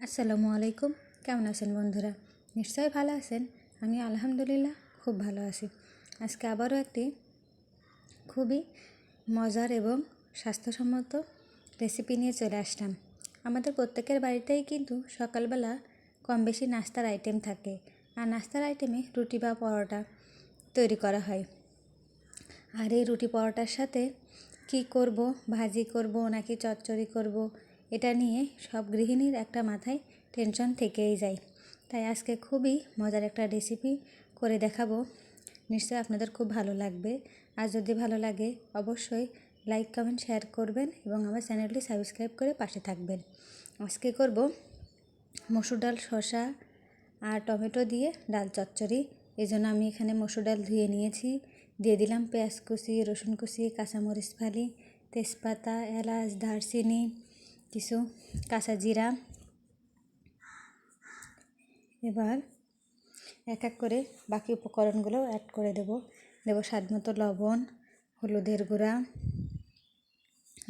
আসসালামু আলাইকুম। কেমন আছেন বন্ধুরা? নিশ্চয়ই ভালো আছেন। আমি আলহামদুলিল্লাহ খুব ভালো আছি। আজকে আবারও একটি খুবই মজার এবং স্বাস্থ্যসম্মত রেসিপি নিয়ে চলে আসলাম। আমাদের প্রত্যেকের বাড়িতেই কিন্তু সকালবেলা কম বেশি নাস্তার আইটেম থাকে, আর নাস্তার আইটেমে রুটি বা পরোটা তৈরি করা হয়। আর এই রুটি পরোটার সাথে কি করব, ভাজি করব নাকি চচ্চড়ি করব, এটা নিয়ে সব গৃহিণীর একটা মাথায় টেনশন থেকেই যায়। তাই আজকে খুবই মজার একটা রেসিপি করে দেখাবো। নিশ্চয়ই আপনাদের খুব ভালো লাগবে। আর যদি ভালো লাগে অবশ্যই লাইক কমেন্ট শেয়ার করবেন এবং আমার চ্যানেলটি সাবস্ক্রাইব করে পাশে থাকবেন। আজকে করব মসুর ডাল, শসা আর টমেটো দিয়ে ডাল চচ্চড়ি। এই জন্য আমি এখানে মসুর ডাল ধুয়ে নিয়েছি, দিয়ে দিলাম পেঁয়াজ কুচি, রসুন কুচি, কাঁচামরিচ ফালি, তেজপাতা, এলাচ, দারচিনি, কিছু কাঁচা জিরা। এবার এক এক করে বাকি উপকরণগুলো অ্যাড করে দেব স্বাদ মতো লবণ, হলুদের গুঁড়া,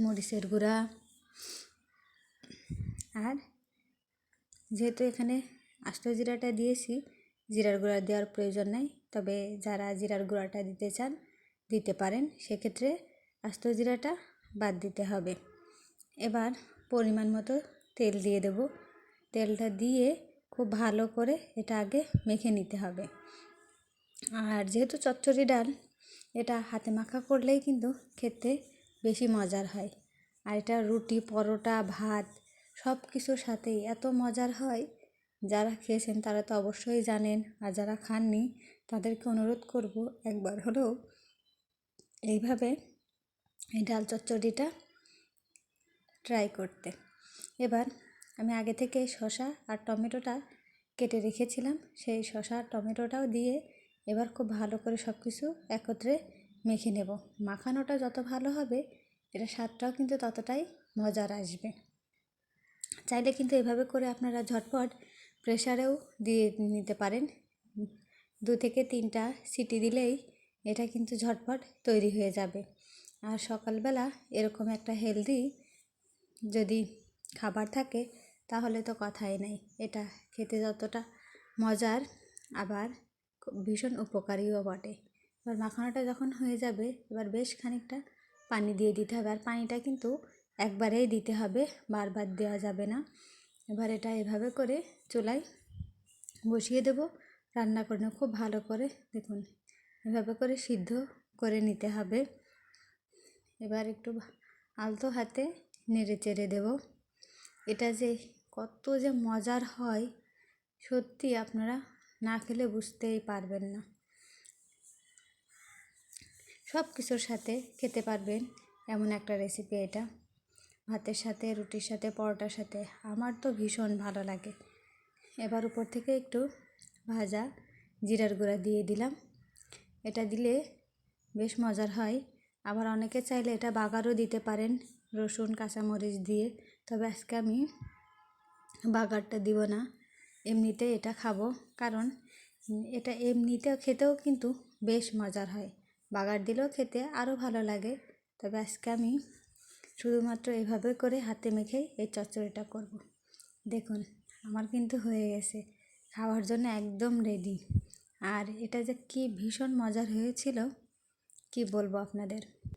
মরিচের গুঁড়া। আর যেহেতু এখানে আস্ত জিরাটা দিয়েছি, জিরার গুঁড়া দেওয়ার প্রয়োজন নাই, তবে যারা জিরার গুঁড়াটা দিতে চান দিতে পারেন, সেক্ষেত্রে আস্ত জিরাটা বাদ দিতে হবে। এবার পরিমাণ মতো তেল দিয়ে দেব। তেলটা দিয়ে খুব ভালো করে এটা আগে মেখে নিতে হবে। আর যেহেতু চচ্চড়ি ডাল, এটা হাতে মাখা করলেই কিন্তু খেতে বেশি মজার হয়। আর এটা রুটি, পরোটা, ভাত সব কিছুর সাথেই এত মজার হয়। যারা খেয়েছেন তারা তো অবশ্যই জানেন, আর যারা খাননি তাদেরকে অনুরোধ করব একবার হলেও এইভাবে এই ডাল চচ্চড়িটা ট্রাই করতে। এবার আমি আগে থেকে শসা আর টমেটোটা কেটে রেখেছিলাম, সেই শসা আর টমেটোটাও দিয়ে এবার খুব ভালো করে সব কিছু একত্রে মেখে নেব। মাখানোটা যত ভালো হবে এটা স্বাদটাও কিন্তু ততটাই মজার আসবে। চাইলে কিন্তু এভাবে করে আপনারা ঝটপট প্রেসারেও দিয়ে নিতে পারেন। 2 থেকে 3টা সিটি দিলেই এটা কিন্তু ঝটপট তৈরি হয়ে যাবে। আর সকালবেলা এরকম একটা হেলদি যদি খাবার থাকে তাহলে তো কথাই নাই। এটা খেতে যতটা মজার, আবার ভীষণ উপকারীও বটে। এবার মাখানোটা যখন হয়ে যাবে, এবার বেশ খানিকটা পানি দিয়ে দিতে হবে। আর পানিটা কিন্তু একবারেই দিতে হবে, বারবার দেওয়া যাবে না। এবার এটা এভাবে করে চুলায় বসিয়ে দেব, রান্না করে খুব ভালো করে দেখুন এভাবে করে সিদ্ধ করে নিতে হবে। এবার একটু আলতো হাতে নেড়ে চেড়ে দেব। এটা যে কত যে মজার হয় সত্যি আপনারা না খেলে বুঝতেই পারবেন না। সব কিছুর সাথে খেতে পারবেন এমন একটা রেসিপি এটা। ভাতের সাথে, রুটির সাথে, পরোটার সাথে আমার তো ভীষণ ভালো লাগে। এবার উপর থেকে একটু ভাজা জিরার গুঁড়া দিয়ে দিলাম। এটা দিলে বেশ মজার হয়। আবার অনেকে চাইলে এটা বাগারও দিতে পারেন রসুন কাঁচামরিচ দিয়ে, তবে আজকে আমি বাগারটা দিব না, এমনিতে এটা খাবো। কারণ এটা এমনিতেও খেতেও কিন্তু বেশ মজার হয়, বাগার দিলেও খেতে আরও ভালো লাগে। তবে আজকে আমি শুধুমাত্র এভাবে করে হাতে মেখেই এই চচ্চড়িটা করব। দেখুন আমার কিন্তু হয়ে গেছে, খাওয়ার জন্য একদম রেডি। আর এটা যে কি ভীষণ মজার হয়েছিল কি বলবো আপনাদের।